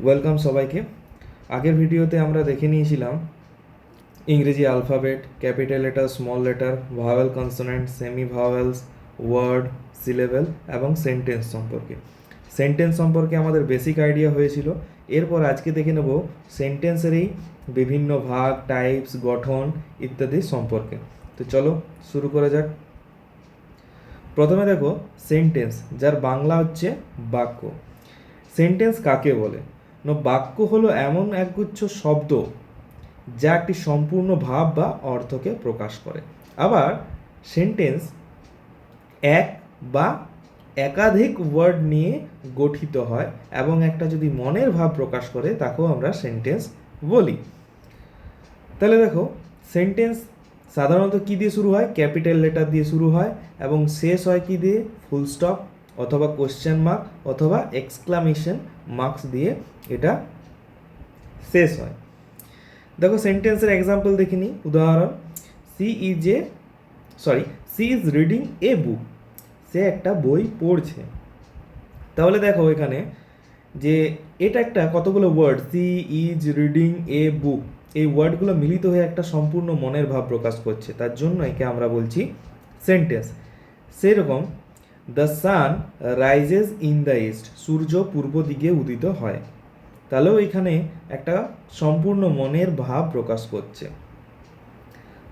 Welcome সবাইকে। আগের ভিডিওতে আমরা দেখে নিয়েছিলাম ইংরেজি alphabet, capital letter, small letter, vowel, consonant, semi vowels, word, syllable এবং সেন্টেন্স সম্পর্কে। সেন্টেন্স সম্পর্কে আমাদের বেসিক আইডিয়া হয়েছিল। এরপর আজকে দেখে নেব সেন্টেন্সেরই বিভিন্ন ভাগ, টাইপস, গঠন ইত্যাদি সম্পর্কে। তো চলো শুরু করা যাক। প্রথমে দেখো সেন্টেন্স, যার বাংলা হচ্ছে বাক্য। সেন্টেন্স কাকে বলে? বাক্য হলো এমন একগুচ্ছ শব্দ যা একটি সম্পূর্ণ ভাব বা অর্থকে প্রকাশ করে। আবার সেন্টেন্স এক বা একাধিক ওয়ার্ড নিয়ে গঠিত হয় এবং একটা যদি মনের ভাব প্রকাশ করে তাকেও আমরা সেন্টেন্স বলি। তাহলে দেখো সেন্টেন্স সাধারণত কী দিয়ে শুরু হয়? ক্যাপিটাল লেটার দিয়ে শুরু হয় এবং শেষ হয় কী দিয়ে? ফুল স্টপ অথবা কোশ্চেন মার্ক অথবা এক্সক্লামেশন মার্কস দিয়ে এটা শেষ হয়। দেখো সেন্টেন্সের এক্সাম্পল দেখে নিই। উদাহরণ, সি ইজ রিডিং এ বুক। সে একটা বই পড়ছে। তাহলে দেখো এখানে যে এটা একটা কতগুলো word, C is reading a বুক, এই ওয়ার্ডগুলো মিলিত হয়ে একটা সম্পূর্ণ মনের ভাব প্রকাশ করছে, তার জন্য একে আমরা বলছি সেন্টেন্স। সেরকম the sun rises in the east, সূর্য পূর্ব দিকে উদিত হয়। তাহলেও এখানে একটা সম্পূর্ণ মনের ভাব প্রকাশ করছে।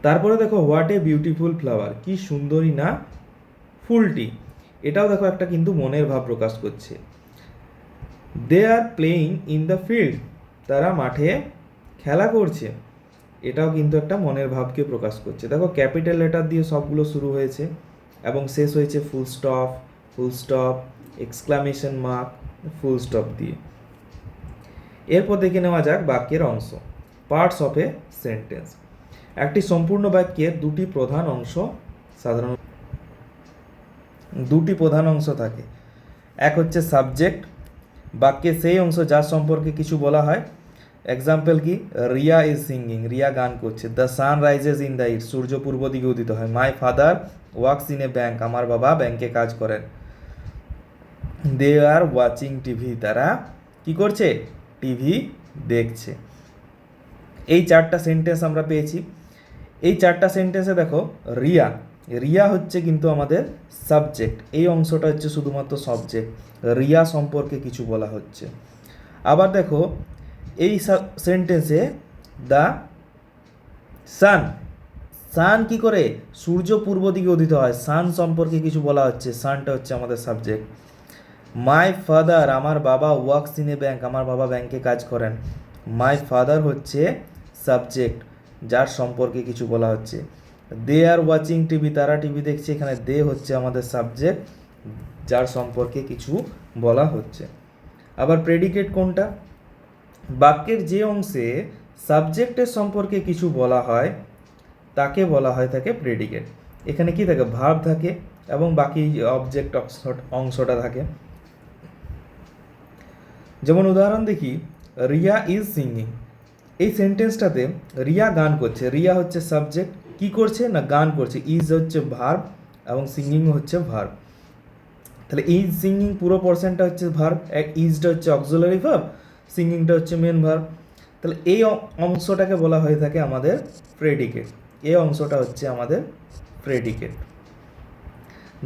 তারপরে দেখো হোয়াট এ বিউটিফুল ফ্লাওয়ার, কি সুন্দরী না ফুলটি, এটাও দেখো একটা কিন্তু মনের ভাব প্রকাশ করছে। They are playing in the field, তারা মাঠে খেলা করছে, এটাও কিন্তু একটা মনের ভাবকে প্রকাশ করছে। দেখো ক্যাপিটাল লেটার দিয়ে সবগুলো শুরু হয়েছে এবং শেষ হয়েছে full stop, exclamation mark, full stop দিয়ে। এরপর দেখে নেওয়া যাক বাক্যের অংশ, পার্টস অফ এ সেন্টেন্স। একটি সম্পূর্ণ বাক্যের দুটি প্রধান অংশ থাকে। এক হচ্ছে সাবজেক্ট, বাক্যের সেই অংশ যার সম্পর্কে কিছু বলা হয়। এক্সাম্পল কি? রিয়া ইজ সিঙ্গিং, রিয়া গান করছে। The sun rises in the east, সূর্য পূর্ব দিকে উদিত হয়। My father works in a bank, আমার বাবা ব্যাংকে কাজ করেন। দে আর ওয়াচিং টিভি, তারা কি করছে? টিভি দেখছে। এই চারটা সেন্টেন্স আমরা পেয়েছি। এই চারটা সেন্টেন্সে দেখো রিয়া হচ্ছে কিন্তু আমাদের সাবজেক্ট, এই অংশটা হচ্ছে শুধুমাত্র সাবজেক্ট, রিয়া সম্পর্কে কিছু বলা হচ্ছে। আবার দেখো এই সেন্টেন্সে দ্য সান কি করে? সূর্য পূর্ব দিকে উদিত হয়, সান সম্পর্কে কিছু বলা হচ্ছে, সানটা হচ্ছে আমাদের সাবজেক্ট। মাই ফাদার, আমার বাবা, ওয়ার্কস ইন এ ব্যাংক, আমার বাবা ব্যাংকে কাজ করেন। মাই ফাদার হচ্ছে সাবজেক্ট, যার সম্পর্কে কিছু বলা হচ্ছে। দে আর ওয়াচিং টিভি, তারা টিভি দেখছে, এখানে দে হচ্ছে আমাদের সাবজেক্ট, যার সম্পর্কে কিছু বলা হচ্ছে। আবার প্রেডিকেট কোনটা? বাক্যের যে অংশে সাবজেক্টের সম্পর্কে কিছু বলা হয় তাকে বলা হয় থাকে প্রেডিকেট। এখানে কি থাকে? ভার্ব থাকে এবং বাকি অবজেক্ট অংশটা থাকে। যেমন উদাহরণ দেখি, রিয়া ইজ সিঙ্গিং, এই সেন্টেন্সটাতে রিয়া গান করছে, রিয়া হচ্ছে সাবজেক্ট, কি করছে না গান করছে, ইজ হচ্ছে ভার্ব এবং সিঙ্গিং হচ্ছে ভার্ব। তাহলে ইজ সিঙ্গিং পুরো পোর্শনটা হচ্ছে ভার্ব, ইজটা হচ্ছে অক্সিলারি ভার্ব, সিঙ্গিংটা হচ্ছে মেন ভার্ব। তাহলে এই অংশটাকে বলা হয়ে থাকে আমাদের প্রেডিকেট, এই অংশটা হচ্ছে আমাদের predicate.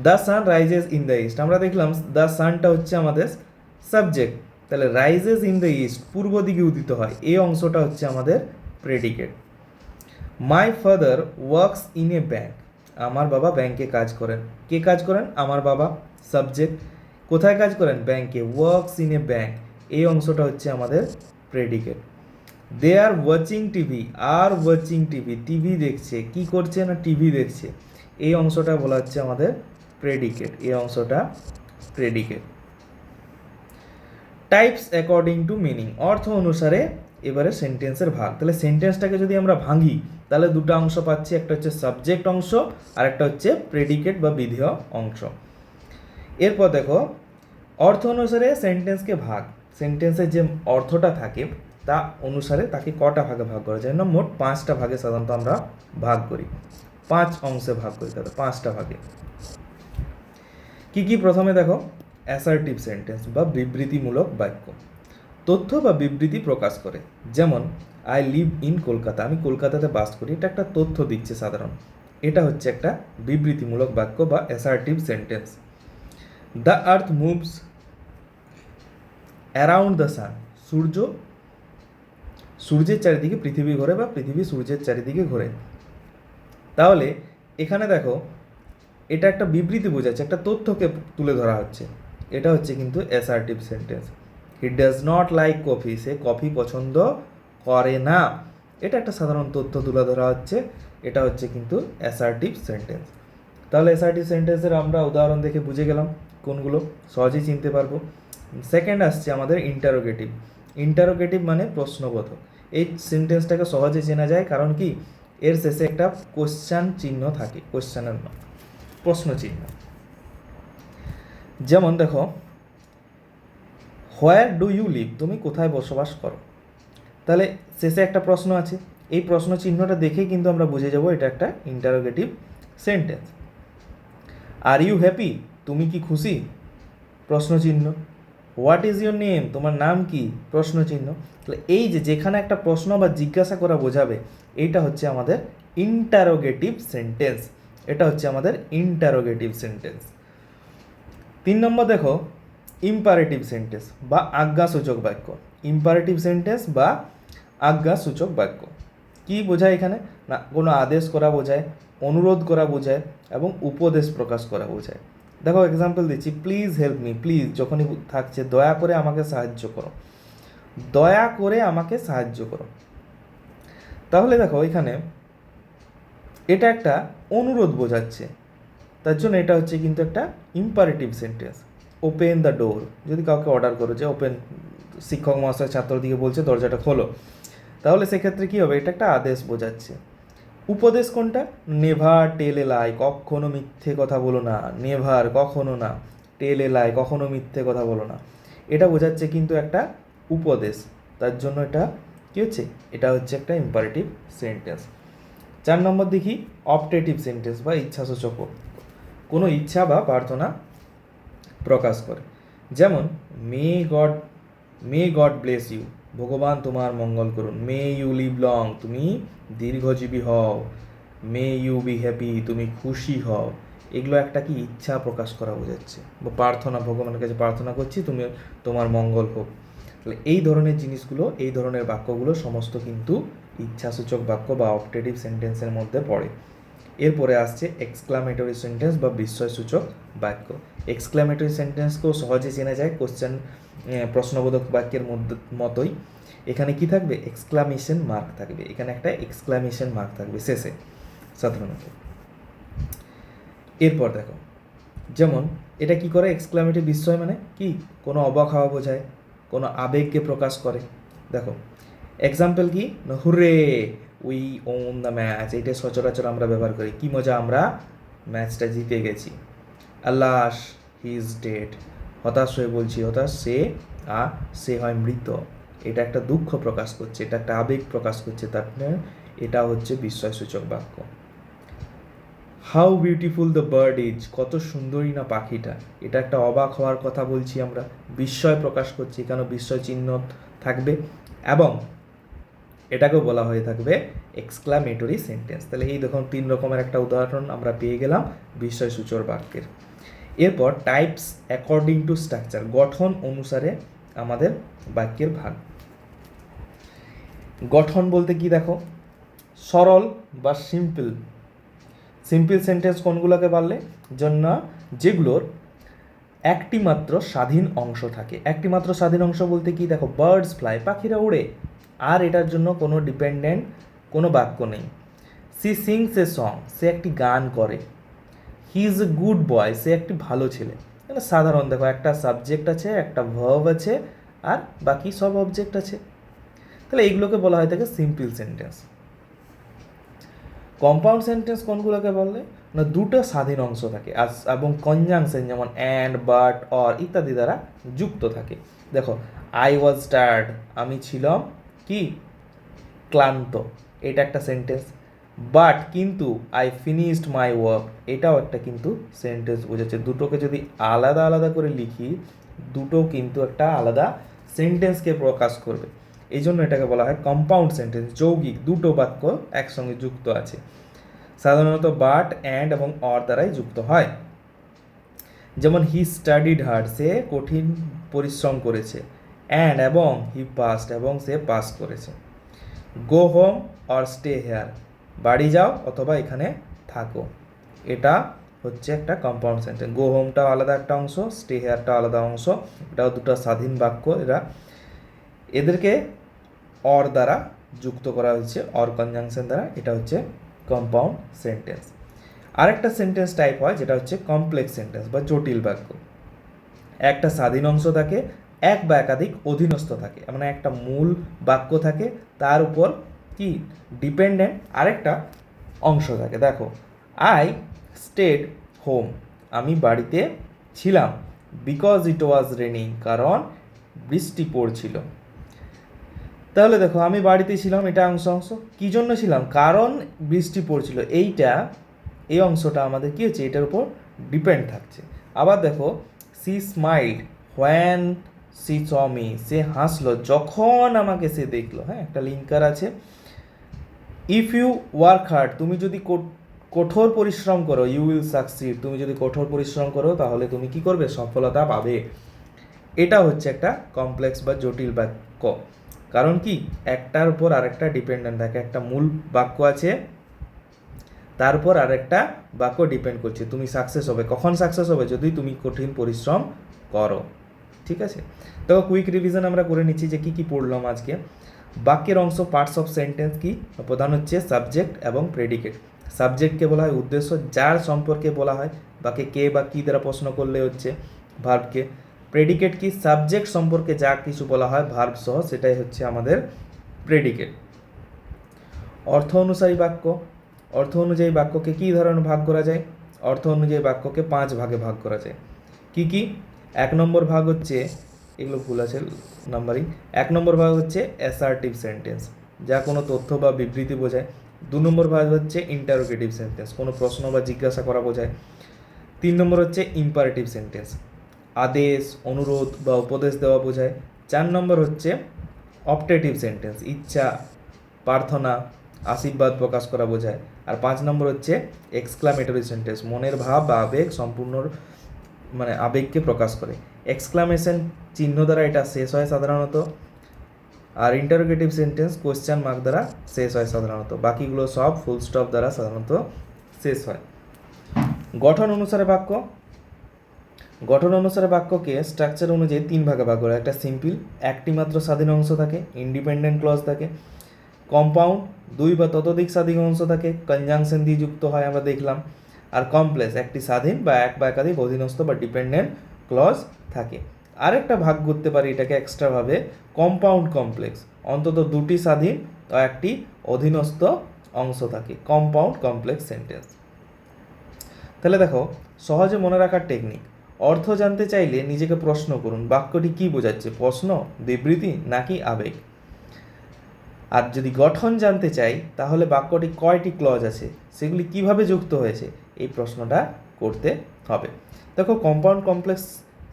The sun rises in the east, আমরা দেখলাম দ্য সানটা হচ্ছে আমাদের সাবজেক্ট, তাহলে রাইজেস ইন দ্য ইস্ট পূর্ব দিকে উদিত হয়, এই অংশটা হচ্ছে আমাদের predicate. My father works in a bank, আমার বাবা ব্যাংকে কাজ করেন। কে কাজ করেন? আমার বাবা, সাবজেক্ট। কোথায় কাজ করেন? ব্যাংকে। ওয়ার্কস ইন এ ব্যাংক, এই অংশটা হচ্ছে আমাদের predicate. They are watching TV, are watching TV, TV দেখছে, কি করছে না টিভি দেখছে, এই অংশটা বলা হচ্ছে আমাদের প্রেডিকেট, এই অংশটা predicate. Types according to meaning, অর্থ অনুসারে এবারে সেন্টেন্সের ভাগ। তাহলে সেন্টেন্সটাকে যদি আমরা ভাঙি তাহলে দুটো অংশ পাচ্ছি, একটা হচ্ছে সাবজেক্ট অংশ আর একটা হচ্ছে প্রেডিকেট বা বিধেয় অংশ। এরপর দেখো অর্থ অনুসারে সেন্টেন্সকে ভাগ, সেন্টেন্সের যে অর্থটা থাকে তা অনুসারে তাকে কটা ভাগে ভাগ করা যায় না? মোট 5টা ভাগে সাধারণত আমরা ভাগ করি, 5 অংশে ভাগ করি, তাহলে 5টা ভাগে কি কি? প্রথমে দেখো অ্যাসার্টিভ সেন্টেন্স বা বিবৃতিমূলক বাক্য। তথ্য বা বিবৃতি প্রকাশ করে। যেমন আই লিভ ইন কলকাতা, আমি কলকাতাতে বাস করি, এটা একটা তথ্য দিচ্ছে সাধারণ। এটা হচ্ছে একটা বিবৃতিমূলক বাক্য বা assertive sentence. The earth moves around the sun, সূর্যের চারিদিকে পৃথিবী ঘোরে বা পৃথিবী সূর্যের চারিদিকে ঘোরে। তাহলে এখানে দেখো এটা একটা বিবৃতি বোঝাচ্ছে, একটা তথ্যকে তুলে ধরা হচ্ছে। এটা হচ্ছে কিন্তু assertive sentence. He does not like coffee, say coffee পছন্দ করে না, এটা একটা সাধারণ তথ্য তুলে ধরা হচ্ছে। এটা হচ্ছে কিন্তু অ্যাসার্টিভ সেন্টেন্স। তাহলে অ্যাসার্টিভ সেন্টেন্সের আমরা উদাহরণ দেখে বুঝে গেলাম কোনগুলো, সহজেই চিনতে পারবো। সেকেন্ড আসছে আমাদের ইন্টারোগেটিভ। ইন্টারোগেটিভ মানে প্রশ্নবোধক। এই সেন্টেন্সটাকে সহজে চেনা যায়, কারণ কি এর শেষে একটা কোশ্চেন চিহ্ন থাকে, কোশ্চেনের নয়, প্রশ্ন চিহ্ন। যেমন দেখো, হোয়ার ডু ইউ লিভ, তুমি কোথায় বসবাস করো। তাহলে শেষে একটা প্রশ্ন আছে, এই প্রশ্ন চিহ্নটা দেখেই কিন্তু আমরা বুঝে যাব এটা একটা interrogative sentence. Are you happy, তুমি কি খুশি, প্রশ্ন চিহ্ন। হোয়াট ইজ ইউর নেম, তোমার নাম কি, প্রশ্ন চিহ্ন। তাহলে এই যে যেখানে একটা প্রশ্ন বা জিজ্ঞাসা করা বোঝাবে, এইটা হচ্ছে আমাদের ইন্টারোগেটিভ সেন্টেন্স। এটা হচ্ছে আমাদের ইন্টারোগেটিভ সেন্টেন্স। 3 নম্বর দেখো, ইম্পারেটিভ সেন্টেন্স বা আজ্ঞাসূচক বাক্য। ইম্পারেটিভ সেন্টেন্স বা আজ্ঞাসূচক বাক্য কি বোঝায় এখানে না, কোনো আদেশ করা বোঝায়, অনুরোধ করা বোঝায় এবং উপদেশ প্রকাশ করা বোঝায়। দেখো এক্সাম্পল দিচ্ছি, প্লিজ হেল্প মি, প্লিজ যখনই থাকছে দয়া করে আমাকে সাহায্য করো, দয়া করে আমাকে সাহায্য করো। তাহলে দেখো এখানে এটা একটা অনুরোধ বোঝাচ্ছে, তার জন্য এটা হচ্ছে কিন্তু একটা imperative sentence. Open the door, যদি কাউকে অর্ডার করো যে ওপেন, শিক্ষক মহাশয় ছাত্রদিকে বলছে দরজাটা খোলো, তাহলে সেক্ষেত্রে কী হবে, এটা একটা আদেশ বোঝাচ্ছে। উপদেশ কোনটা, নেভার টেল এ লাই, কখনো মিথ্যে কথা বলো না, নেভার কখনো না, টেল এ লাই কখনো মিথ্যে কথা বলো না, এটা বোঝাচ্ছে কিন্তু একটা উপদেশ। তার জন্য এটা কী হচ্ছে, এটা হচ্ছে একটা ইম্পারেটিভ সেন্টেন্স। 4 নম্বর দেখি, অপটেটিভ সেন্টেন্স বা ইচ্ছাসূচক, কোনো ইচ্ছা বা প্রার্থনা প্রকাশ করে। যেমন মে গড ব্লেস ইউ, ভগবান তোমার মঙ্গল করুন। মে ইউ লিভ লং, তুমি দীর্ঘজীবী হও। মে ইউ বি হ্যাপি, তুমি খুশি হও। এগুলো একটা কি ইচ্ছা প্রকাশ করা বোঝাচ্ছে বা প্রার্থনা, ভগবানের কাছে প্রার্থনা করছি তুমি, তোমার মঙ্গল হোক। তাহলে এই ধরনের জিনিসগুলো, এই ধরনের বাক্যগুলো সমস্ত কিন্তু ইচ্ছাসূচক বাক্য বা অপটেটিভ সেন্টেন্সের মধ্যে পড়ে। এরপরে আসছে এক্সক্লামেটরি সেন্টেন্স বা বিস্ময়সূচক বাক্য। এক্সক্লামেটরি সেন্টেন্সকেও সহজে চেনা যায় কোশ্চেন, প্রশ্নবোধক বাক্যের মতোই। এখানে কি থাকবে, এক্সক্লামেশন মার্ক থাকবে, এখানে একটা এক্সক্লামেশন মার্ক থাকবে শেষে সাধারণত। এরপর দেখো, যেমন এটা কি করে, এক্সক্লামেটিভ বিস্ময় মানে কি, কোনো অবাক হওয়া বোঝায়, কোনো আবেগকে প্রকাশ করে। দেখো এক্সাম্পল কি, হুরে উই ওন দ্য ম্যাচ, এটা সচরাচর আমরা ব্যবহার করি, কি মজা আমরা ম্যাচটা জিতে গেছি। আল্লাহ হি ইজ ডেড, হতাশ হয়ে বলছি, হতাশ সে হয় মৃত, এটা একটা দুঃখ প্রকাশ করছে, এটা একটা আবেগ প্রকাশ করছে, তার এটা হচ্ছে বিস্ময়সূচক বাক্য। How beautiful the bird is, কত সুন্দরী না পাখিটা, এটা একটা অবাক হওয়ার কথা বলছি আমরা, বিস্ময় প্রকাশ করছি, কেন বিস্ময় চিহ্ন থাকবে, এবং এটাকেও বলা হয়ে থাকবে এক্সক্লামেটরি সেন্টেন্স। তাহলে এই দেখুন 3 রকমের একটা উদাহরণ আমরা পেয়ে গেলাম বিস্ময়সূচক বাক্যের। এরপর টাইপস অ্যাকর্ডিং টু স্ট্রাকচার, গঠন অনুসারে আমাদের বাক্যের ভাগ। গঠন বলতে কি দেখো, সরল বা সিম্পল সেন্টেন্স কোনগুলোকে বললে, জন্য যেগুলোর একটি মাত্র স্বাধীন অংশ থাকে। একটি মাত্র স্বাধীন অংশ বলতে কি দেখো, বার্ডস ফ্লাই, পাখিরা উড়ে, আর এটার জন্য কোনো ডিপেন্ডেন্ট কোনো বাক্য নেই। সি সিংস এ সং, সে একটি গান করে। He is a good boy, সে একটি ভালো ছেলে। এটা সাধারণ, দেখো একটা সাবজেক্ট আছে, একটা ভার্ব আছে, আর বাকি সব অবজেক্ট আছে। তাহলে এইগুলোকে বলা হয় থাকে সিম্পল সেন্টেন্স। কম্পাউন্ড সেন্টেন্স কোনগুলোকে বললে না, দুটো স্বাধীন অংশ থাকে এবং কনজাংশন যেমন অ্যান্ড, বাট, অর ইত্যাদি দ্বারা যুক্ত থাকে। দেখো আই ওয়াজ টায়ার্ড, আমি ছিলাম কি ক্লান্ত, এটা একটা সেন্টেন্স। বাট কিন্তু আই ফিনিশড মাই ওয়ার্ক, এটাও একটা কিন্তু সেন্টেন্স বোঝাচ্ছে। দুটোকে যদি আলাদা আলাদা করে লিখি, দুটো কিন্তু একটা আলাদা সেন্টেন্সকে প্রকাশ করবে, এই জন্য এটাকে বলা হয় কম্পাউন্ড সেন্টেন্স। যৌগিক, দুটো বাক্য একসঙ্গে যুক্ত আছে, সাধারণত বাট, অ্যান্ড এবং অর দ্বারাই যুক্ত হয়। যেমন হি স্টাডিড হার্ড, সে কঠিন পরিশ্রম করেছে। অ্যান্ড এবং হি পাস্ট, এবং সে পাস করেছে। Go home or stay here, বাড়ি যাও অথবা এখানে থাকো, এটা হচ্ছে একটা কম্পাউন্ড সেন্টেন্স। গো হোমটাও আলাদা একটা অংশ, স্টে হেয়ারটাও আলাদা অংশ, এটাও দুটো স্বাধীন বাক্য। এদেরকে অর দ্বারা যুক্ত করা হয়েছে, অর কনজাংশন দ্বারা, এটা হচ্ছে কম্পাউন্ড সেন্টেন্স। আরেকটা সেন্টেন্স টাইপ হয় যেটা হচ্ছে কমপ্লেক্স সেন্টেন্স বা জটিল বাক্য। একটা স্বাধীন অংশ থাকে, এক বা একাধিক অধীনস্থ থাকে, মানে একটা মূল বাক্য থাকে, তার উপর কি ডিপেন্ডেন্ট আরেকটা অংশ থাকে। দেখো, আই স্টেড হোম, আমি বাড়িতে ছিলাম। বিকজ ইট ওয়াজ রেনিং, কারণ বৃষ্টি পড়ছিল। তাহলে দেখো, আমি বাড়িতে ছিলাম, এটা অংশ কী জন্য ছিলাম, কারণ বৃষ্টি পড়ছিল, এই অংশটা আমাদের কী হচ্ছে, এটার উপর ডিপেন্ড থাকছে। আবার দেখো, she smiled when she saw me, সে হাসলো যখন আমাকে সে দেখলো। হ্যাঁ, একটা লিঙ্কার আছে। ইফ ইউ ওয়ার্ক হার্ড, তুমি যদি কঠোর পরিশ্রম করো, ইউ উইল সাকসিড, তুমি যদি কঠোর পরিশ্রম করো তাহলে তুমি কি করবে, সফলতা পাবে। এটা হচ্ছে একটা কমপ্লেক্স বা জটিল বাক্য। কারণ কি, একটার উপর আরেকটা ডিপেন্ডেন্ট থাকে, একটা মূল বাক্য আছে, তার উপর আরেকটা বাক্য ডিপেন্ড করছে। তুমি সাকসেস হবে, কখন সাকসেস হবে, যদি তুমি কঠিন পরিশ্রম করো। ঠিক আছে, তো কুইক রিভিশন আমরা করে নিচ্ছি যে কি কি পড়লাম আজকে। বাক্যের অংশ পার্টস অফ সেন্টেন্স কি, প্রধান হচ্ছে সাবজেক্ট এবং প্রেডিকেট। সাবজেক্টকে বলা হয় উদ্দেশ্য, যার সম্পর্কে বলা হয়, বাক্যে কে বা কি দ্বারা প্রশ্ন করলে হচ্ছে ভার্বকে। প্রেডিকেট কি, সাবজেক্ট সম্পর্কে যা কিছু বলা হয় ভার্ব সহ, সেটাই হচ্ছে আমাদের প্রেডিকেট। অর্থ অনুসারী বাক্য, অর্থ অনুযায়ী বাক্যকে কী ধরনের ভাগ করা যায়, অর্থ অনুযায়ী বাক্যকে 5 ভাগে ভাগ করা যায়। কি কি, 1 নম্বর ভাগ হচ্ছে, এগুলো ভুল আছে নাম্বারিং, 1 নম্বর ভাগ হচ্ছে অ্যাসার্টিভ সেন্টেন্স, যা কোনো তথ্য বা বিবৃতি বোঝায়। 2 নম্বর ভাগ হচ্ছে ইন্টারোগেটিভ সেন্টেন্স, কোনো প্রশ্ন বা জিজ্ঞাসা করা বোঝায়। 3 নম্বর হচ্ছে ইম্পারেটিভ সেন্টেন্স, আদেশ, অনুরোধ বা উপদেশ দেওয়া বোঝায়। 4 নম্বর হচ্ছে অপটেটিভ সেন্টেন্স, ইচ্ছা, প্রার্থনা, আশীর্বাদ প্রকাশ করা বোঝায়। আর 5 নম্বর হচ্ছে এক্সক্লামেটরি সেন্টেন্স, মনের ভাব বা আবেগ সম্পূর্ণ, মানে আবেগকে প্রকাশ করে। এক্সক্লামেশন চিহ্ন দ্বারা এটা শেষ হয় সাধারণত, আর ইন্টারোগেটিভ সেন্টেন্স কোয়েশ্চেন মার্ক দ্বারা শেষ হয় সাধারণত, বাকিগুলো সব ফুল স্টপ দ্বারা সাধারণত শেষ হয়। গঠন অনুসারে বাক্য, গঠন অনুসারে বাক্যকে স্ট্রাকচার অনুযায়ী 3 ভাগে ভাগ করা। একটা সিম্পল, একটি মাত্র স্বাধীন অংশ থাকে, ইন্ডিপেন্ডেন্ট ক্লজ থাকে। কম্পাউন্ড, 2 বা ততোধিক স্বাধীন অংশ থাকে, কনজাংশন দিয়ে যুক্ত হয় আমরা দেখলাম। আর কমপ্লেক্স, একটি স্বাধীন বা এক বা একাধিক অধীনস্থ বা ডিপেন্ডেন্ট ক্লজ থাকে। আরেকটা ভাগ করতে পারি এটাকে এক্সট্রাভাবে, কম্পাউন্ড কমপ্লেক্স, অন্তত 2টি স্বাধীন ও একটি অধীনস্থ অংশ থাকে, কম্পাউন্ড কমপ্লেক্স সেন্টেন্স। তাহলে দেখো, সহজে মনে রাখার টেকনিক, অর্থ জানতে চাইলে নিজেকে প্রশ্ন করুন, বাক্যটি কি বোঝাচ্ছে, প্রশ্ন, বিবৃতি নাকি আবেগ। আর যদি গঠন জানতে চাই তাহলে বাক্যটি কয়টি ক্লজ আছে, সেগুলি কিভাবে যুক্ত হয়েছে, এই প্রশ্নটা করতে হবে। দেখো, কম্পাউন্ড কমপ্লেক্স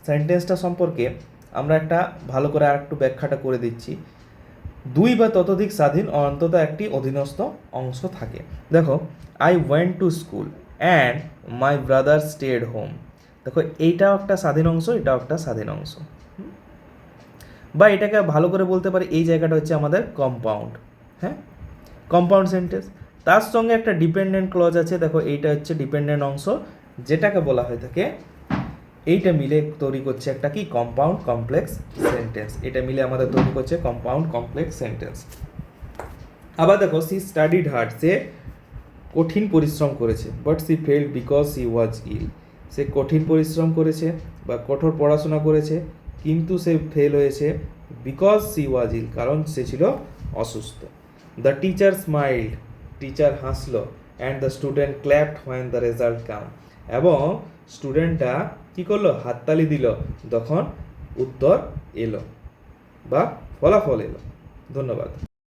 সেন্টেন্সটা সম্পর্কে আমরা একটা ভালো করে আর একটু ব্যাখ্যাটা করে দিচ্ছি। 2 বা ততোধিক স্বাধীন ও অন্তত একটি অধীনস্থ অংশ থাকে। দেখো, I went to school and my brother stayed home. দেখো, এইটাও একটা স্বাধীন অংশ, এটাও একটা স্বাধীন অংশ, বা এটাকে ভালো করে বলতে পারি, এই জায়গাটা হচ্ছে আমাদের কম্পাউন্ড। হ্যাঁ, কম্পাউন্ড সেন্টেন্স, তার সঙ্গে একটা ডিপেন্ডেন্ট ক্লজ আছে। দেখো, এইটা হচ্ছে ডিপেন্ডেন্ট অংশ, যেটাকে বলা হয়ে থাকে, এইটা মিলে তৈরি করছে একটা কি, কম্পাউন্ড কমপ্লেক্স সেন্টেন্স। এটা মিলে আমাদের তৈরি করছে কম্পাউন্ড কমপ্লেক্স সেন্টেন্স। আবার দেখো, সি স্টাডিড হার্ড, সে কঠিন পরিশ্রম করেছে, but she failed because she was ill, সে কঠিন পরিশ্রম করেছে বা কঠোর পড়াশোনা করেছে, কিন্তু সে ফেল হয়েছে, বিকজ সি ওয়াজ ইল, কারণ সে ছিল অসুস্থ। দ্য টিচার স্মাইল্ড, টিচার হাসলো, and the student clapped when the result came, এবং স্টুডেন্টটা কী করলো, হাততালি দিল যখন উত্তর এলো বা ফলাফল এলো। ধন্যবাদ।